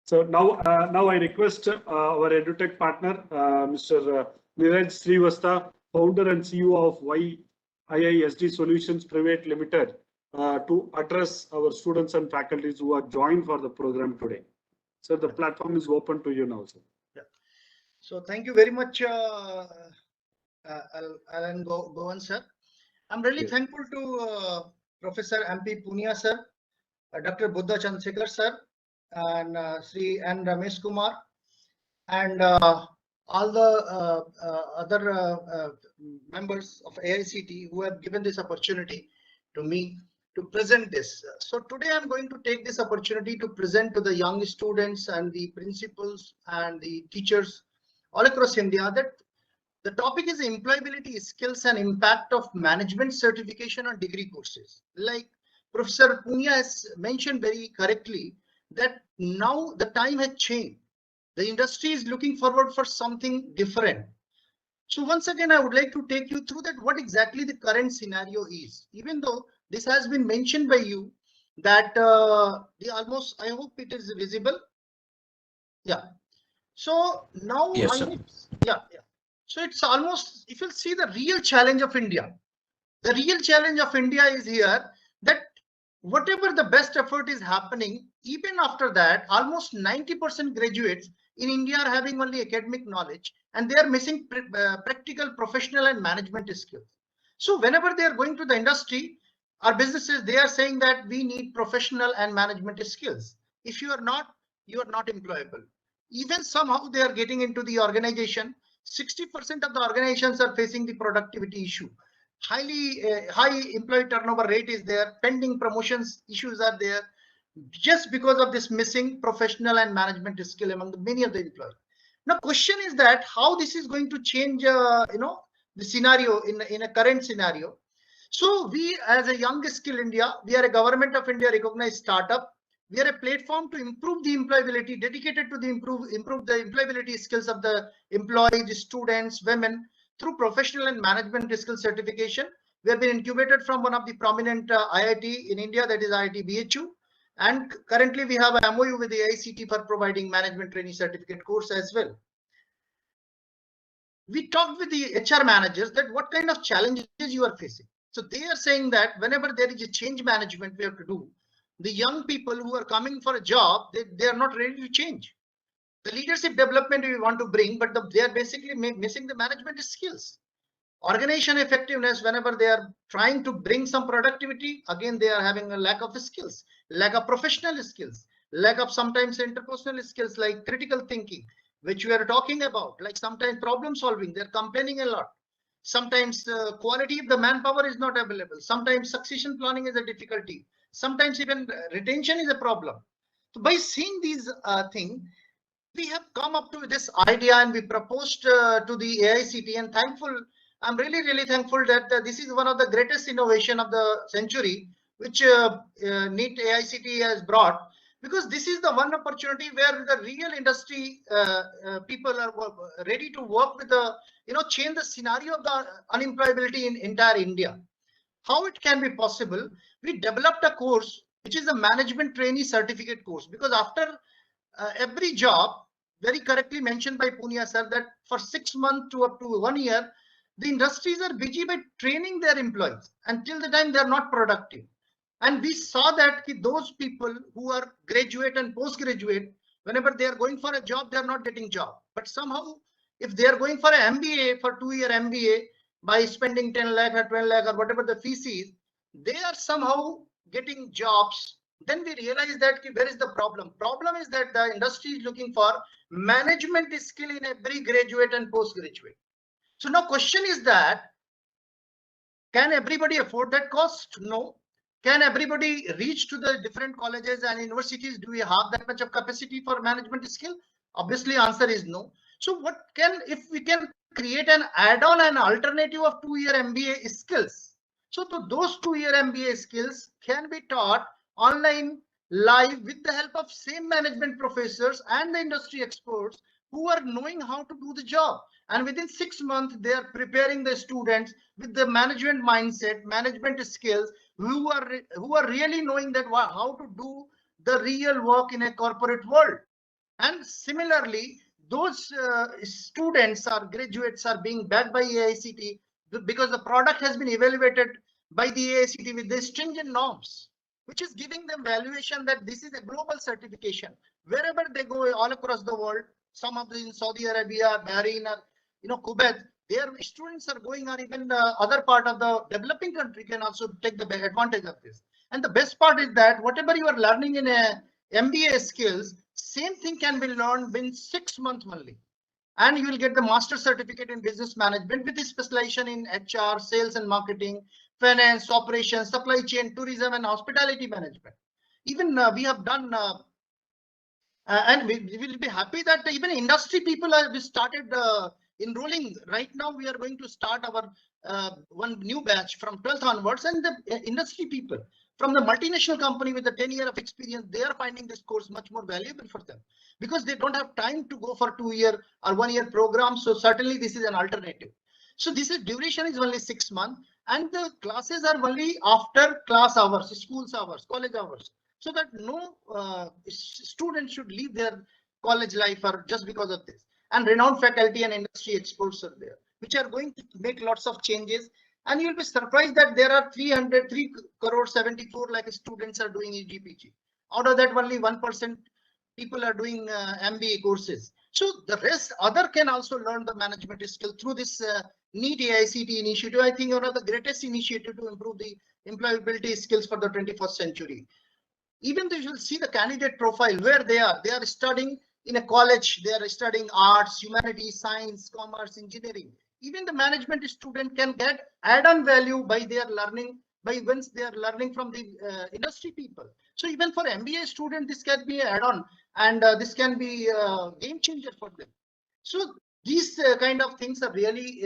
So now I request our EduTech partner, Mr. Niraj Srivastava, founder and CEO of YIISD Solutions Private Limited, to address our students and faculties who are joined for the program today. So the platform is open to you now, sir. Yeah. So thank you very much, Alan Govan sir. I'm really thankful to Professor MP Punia sir, Dr. Buddha Chandrasekhar sir, and Sri N. Ramesh Kumar, and all the other members of AICT who have given this opportunity to me to present this. So today I'm going to take this opportunity to present to the young students and the principals and the teachers all across India that the topic is employability skills and impact of management certification on degree courses. Like Professor Punia has mentioned very correctly that now the time has changed. The industry is looking forward for something different. So once again, I would like to take you through that what exactly the current scenario is. Even though this has been mentioned by you that I hope it is visible. Yeah. So now, Yes, yeah. So it's almost, if you see the real challenge of India, the real challenge of India is here that whatever the best effort is happening, even after that, almost 90% graduates in India are having only academic knowledge and they are missing practical, professional and management skills. So whenever they are going to the industry or businesses, they are saying that we need professional and management skills. If you are not employable. Even somehow they are getting into the organization. 60% of the organizations are facing the productivity issue. High employee turnover rate is there. Pending promotions issues are there just because of this missing professional and management skill among many of the employees. Now, question is that how this is going to change, the scenario in a current scenario. So we, as a Young Skill India, we are a Government of India recognized startup. We are a platform to improve the employability, dedicated to the improve the employability skills of the employees, students, women through professional and management skill certification. We have been incubated from one of the prominent IIT in India, that is IIT BHU. And currently we have a MOU with the AICT for providing management training certificate course as well. We talked with the HR managers that what kind of challenges you are facing. So they are saying that whenever there is a change management we have to do, the young people who are coming for a job, they are not ready to change. The leadership development we want to bring, but they are basically missing the management skills. Organization effectiveness, whenever they are trying to bring some productivity, again, they are having a lack of skills, lack of professional skills, lack of sometimes interpersonal skills like critical thinking, which we are talking about, like sometimes problem solving, they're complaining a lot. Sometimes quality of the manpower is not available. Sometimes succession planning is a difficulty. Sometimes even retention is a problem. So by seeing these things, we have come up to this idea and we proposed to the AICT, and I'm really thankful that this is one of the greatest innovation of the century, which NEET AICT has brought, because this is the one opportunity where the real industry people are ready to work with the, change the scenario of the unemployability in entire India. How it can be possible? We developed a course which is a management trainee certificate course, because after every job, very correctly mentioned by Punia sir, that for 6 months to up to 1 year, the industries are busy by training their employees until the time they are not productive. And we saw that those people who are graduate and postgraduate, whenever they are going for a job, they are not getting job. But somehow, if they are going for an MBA, for 2-year MBA, by spending 10 lakh or 12 lakh or whatever the fees is, they are somehow getting jobs. Then we realize that where is the problem? Problem is that the industry is looking for management skill in every graduate and postgraduate. So now question is that, can everybody afford that cost? No. Can everybody reach to the different colleges and universities? Do we have that much of capacity for management skill? Obviously answer is no. So if we can create an add-on and alternative of 2-year MBA skills. So those 2-year MBA skills can be taught online, live, with the help of same management professors and the industry experts who are knowing how to do the job. And within 6 months, they are preparing the students with the management mindset, management skills, who are really knowing that how to do the real work in a corporate world. And similarly, those students or graduates are being backed by AICT because the product has been evaluated by the AICT with the stringent norms, which is giving them valuation that this is a global certification. Wherever they go all across the world, some of the in Saudi Arabia, Bahrain, or Kuwait, their students are going, or even other part of the developing country can also take the advantage of this. And the best part is that whatever you are learning in a MBA skills, same thing can be learned within 6 months only. And you will get the master certificate in business management with a specialization in HR, sales and marketing, finance, operations, supply chain, tourism, and hospitality management. Even we have done, and we will be happy that even industry people have started enrolling. Right now, we are going to start our one new batch from 12th onwards, and the industry people from the multinational company with the 10 years of experience, they are finding this course much more valuable for them because they don't have time to go for 2-year or 1-year program. So certainly this is an alternative. So this is duration is only 6 months, and the classes are only after class hours, schools hours, college hours, so that no student should leave their college life or just because of this. And renowned faculty and industry experts are there, which are going to make lots of changes. And you'll be surprised that there are 3 crore 74 lakh students are doing EGPG. Out of that, only 1% people are doing MBA courses. So the rest other can also learn the management skill through this NEET AICT initiative. I think one of the greatest initiative to improve the employability skills for the 21st century. Even though you will see the candidate profile where they are studying in a college, they are studying arts, humanities, science, commerce, engineering. Even the management student can get add-on value by their learning, by once they are learning from the industry people. So even for MBA student, this can be add-on, and this can be a game changer for them. So these kind of things are really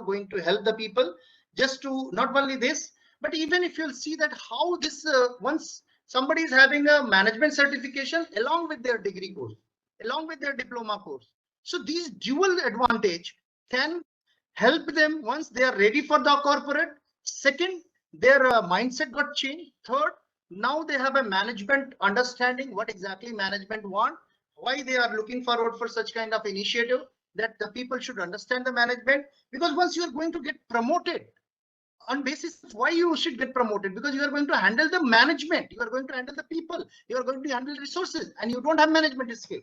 going to help the people. Just to not only this, but even if you'll see that how this once somebody is having a management certification along with their degree course, along with their diploma course. So these dual advantage can help them once they are ready for the corporate. Second, their mindset got changed. Third, now they have a management understanding what exactly management want, why they are looking forward for such kind of initiative, that the people should understand the management. Because once you are going to get promoted, on basis of why you should get promoted, because you are going to handle the management, you are going to handle the people, you are going to handle resources, and you don't have management skill.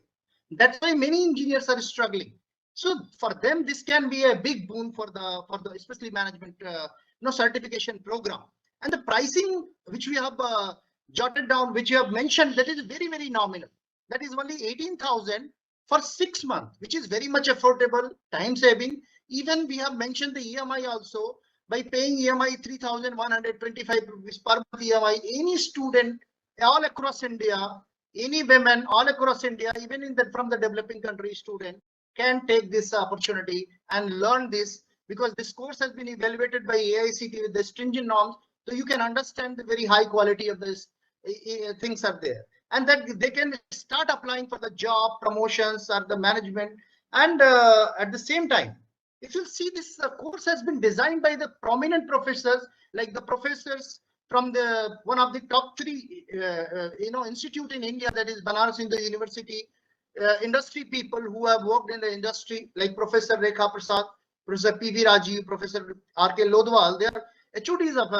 That's why many engineers are struggling. So for them, this can be a big boon for the especially management certification program. And the pricing which we have jotted down, which you have mentioned, that is very, very nominal. That is only 18,000 for 6 months, which is very much affordable, time saving. Even we have mentioned the EMI also. By paying EMI 3,125 rupees per month EMI, any student all across India, any women all across India, even in from the developing country student, can take this opportunity and learn this, because this course has been evaluated by AICT with the stringent norms. So you can understand the very high quality of this things are there, and that they can start applying for the job, promotions, or the management. And at the same time, if you see, this course has been designed by the prominent professors, like the professors from the one of the top 3 institute in India, that is Banaras Hindu University. Industry people who have worked in the industry, like Professor Rekha Prasad, Professor P.V. Rajiv, Professor R.K. Lodwal. They are HODs of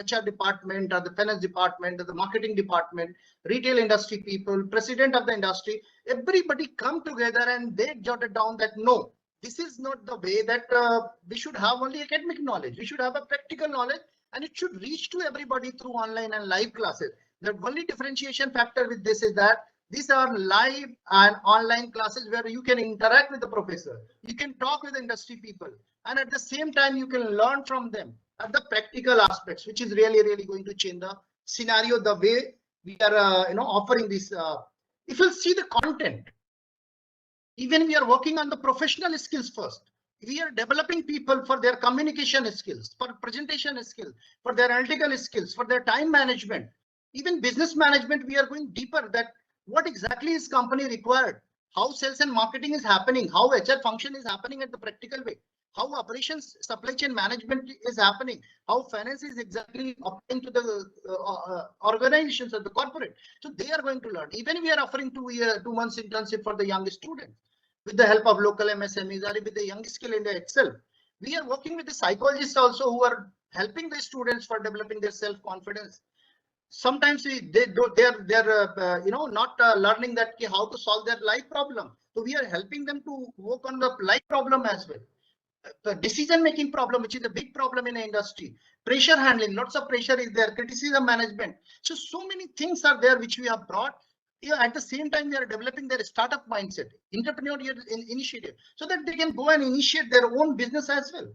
HR department, or the finance department, or the marketing department, retail industry people, president of the industry. Everybody come together and they jotted down that no, this is not the way that we should have only academic knowledge. We should have a practical knowledge, and it should reach to everybody through online and live classes. The only differentiation factor with this is that these are live and online classes where you can interact with the professor. You can talk with industry people, and at the same time, you can learn from them at the practical aspects, which is really, really going to change the scenario, the way we are offering this. If you'll see the content, even we are working on the professional skills first. We are developing people for their communication skills, for presentation skills, for their analytical skills, for their time management, even business management. We are going deeper that what exactly is company required, how sales and marketing is happening, how HR function is happening at the practical way. how operations supply chain management is happening, how finance is exactly applying to the organizations of the corporate. So they are going to learn. Even we are offering 2 months internship for the young students with the help of local MSMEs or with the Young Skill India itself. We are working with the psychologists also who are helping the students for developing their self-confidence. Sometimes they are not learning that how to solve their life problem. So we are helping them to work on the life problem as well. The decision making problem, which is a big problem in the industry, pressure handling, lots of pressure is there, criticism management. So many things are there which we have brought. At the same time, we are developing their startup mindset, entrepreneurial initiative, so that they can go and initiate their own business as well.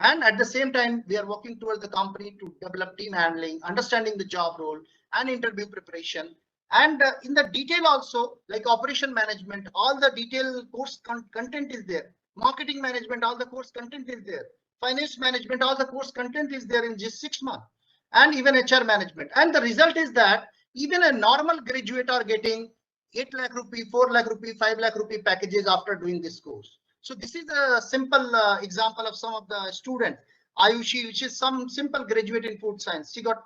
And at the same time, we are working towards the company to develop team handling, understanding the job role and interview preparation. And in the detail also, like operation management, all the detailed course content is there. Marketing management, all the course content is there. Finance management, all the course content is there in just 6 months. And even HR management. And the result is that even a normal graduate are getting 8 lakh rupee, 4 lakh rupee, 5 lakh rupee packages after doing this course. So this is a simple example of some of the students. Ayushi, which is some simple graduate in food science. She got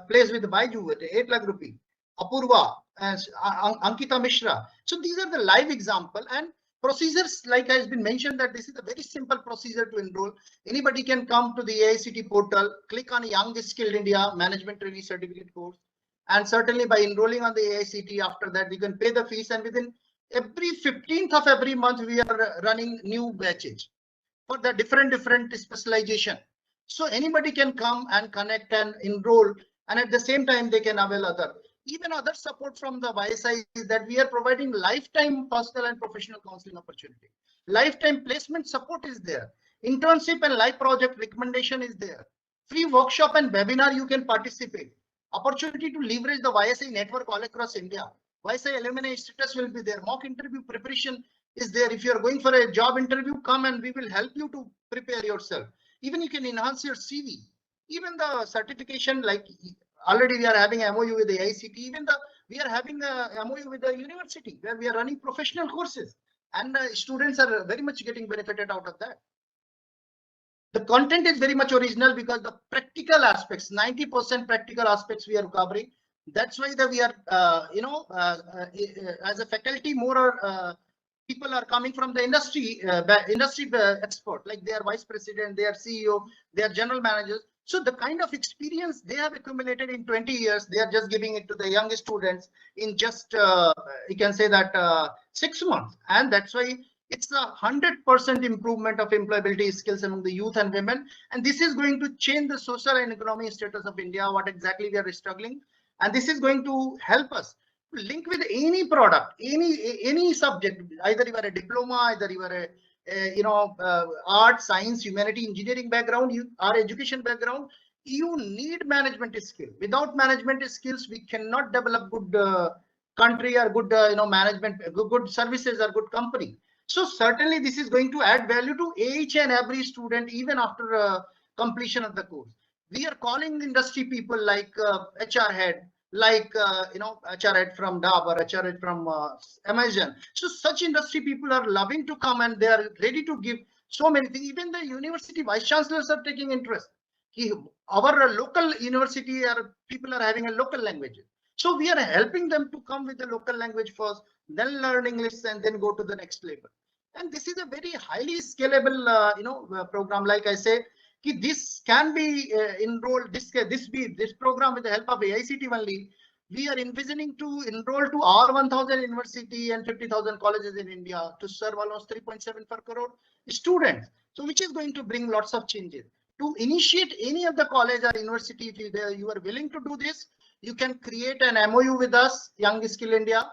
placed with Baiju at 8 lakh rupee. Apurva, Ankita Mishra. So these are the live example, and procedures, like has been mentioned, that this is a very simple procedure to enroll. Anybody can come to the AICT portal, click on Young Skilled India Management Training Certificate course. And certainly by enrolling on the AICT, after that, you can pay the fees, and within every 15th of every month, we are running new batches for the different specialization. So anybody can come and connect and enroll, and at the same time, they can avail even other support from the YSI is that we are providing lifetime personal and professional counseling opportunity. Lifetime placement support is there. Internship and life project recommendation is there. Free workshop and webinar you can participate. Opportunity to leverage the YSI network all across India. YSI alumni status will be there. Mock interview preparation is there. If you are going for a job interview, come and we will help you to prepare yourself. Even you can enhance your CV. Even the certification, like already we are having MOU with the AICT. Even we are having a MOU with the university where we are running professional courses, and students are very much getting benefited out of that. The content is very much original because the practical aspects, 90% practical aspects we are covering. That's why we are, as a faculty, more people are coming from the industry expert, like they are vice president, they are CEO, they are general managers. So the kind of experience they have accumulated in 20 years, they are just giving it to the young students in just, you can say that 6 months. And that's why it's 100% improvement of employability skills among the youth and women. And this is going to change the social and economic status of India, what exactly we are struggling. And this is going to help us to link with any product, any subject, either you are a diploma, either you are a art, science, humanity, engineering background, our education background, you need management skill. Without management skills, we cannot develop good country or good management, good services or good company. So certainly this is going to add value to each and every student, even after completion of the course. We are calling industry people like HR head, like HR head from Dabur, HR head from Amazon. So such industry people are loving to come, and they are ready to give so many things. Even the university vice chancellors are taking interest. Our local university people are having a local language. So we are helping them to come with the local language first, then learn English, and then go to the next level. And this is a very highly scalable program. Like I say, this can be enrolled, this program with the help of AICT only. We are envisioning to enroll to our 1,000 university and 50,000 colleges in India to serve almost 3.74 crore students. So which is going to bring lots of changes. To initiate any of the college or university, if you are willing to do this, you can create an MOU with us, Young Skill India,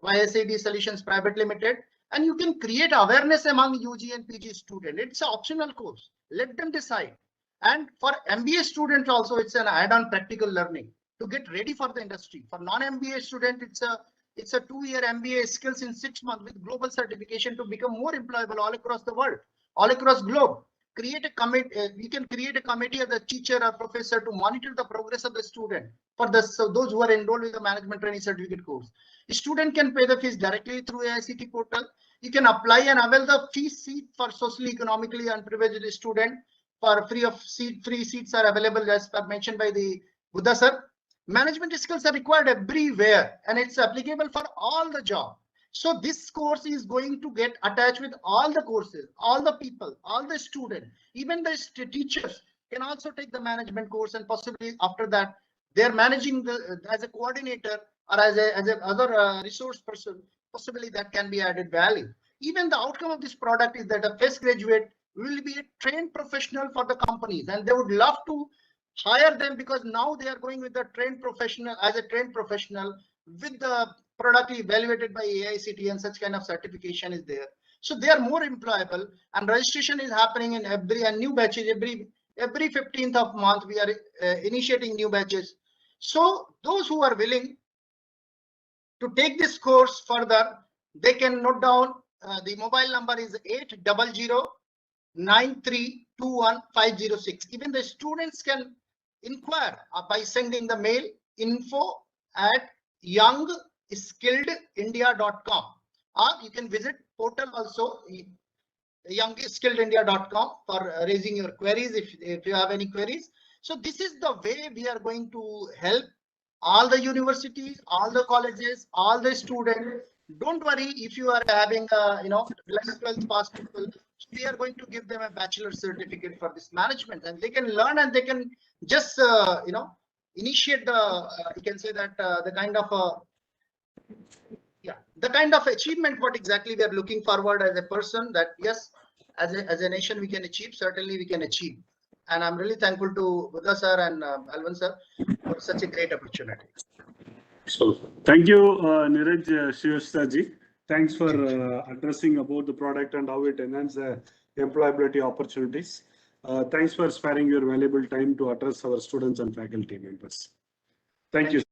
YSAD Solutions Private Limited, and you can create awareness among UG and PG students. It's an optional course. Let them decide. And for MBA students also, it's an add-on practical learning to get ready for the industry. For non-MBA student, it's a 2-year MBA skills in 6 months with global certification to become more employable all across the world, all across globe. Create a committee. We can create a committee of the teacher or professor to monitor the progress of the student. For those who are enrolled with the management training certificate course, the student can pay the fees directly through AICT portal. You can apply and avail the free seat for socially economically unprivileged student. For free seats are available as per mentioned by the Buddha sir. Management skills are required everywhere and it's applicable for all the job. So this course is going to get attached with all the courses, all the people, all the students, even the teachers can also take the management course, and possibly after that they're managing as a coordinator or as a other resource person. Possibly that can be added value. Even the outcome of this product is that a fresh graduate will be a trained professional for the companies, and they would love to hire them because now they are going with the trained professional as a trained professional with the product evaluated by AICTE, and such kind of certification is there. So they are more employable, and registration is happening in every and new batches every 15th of month. We are initiating new batches. So those who are willing to take this course further, they can note down the mobile number is 800-9321-506. Even the students can inquire by sending the mail info@youngskilledindia.com, or you can visit portal also youngskilledindia.com for raising your queries if you have any queries. So this is the way we are going to help all the universities, all the colleges, all the students. Don't worry if you are having 12th pass people. We are going to give them a bachelor's certificate for this management, and they can learn and they can just initiate the you can say that the kind of achievement what exactly we are looking forward as a person, that yes, as a nation we can achieve, certainly we can achieve. And I'm really thankful to Buddha sir and Alvan sir for such a great opportunity. So thank you, Neeraj Shrivastava ji. Thanks for addressing about the product and how it enhances the employability opportunities. Thanks for sparing your valuable time to address our students and faculty members. Thank you.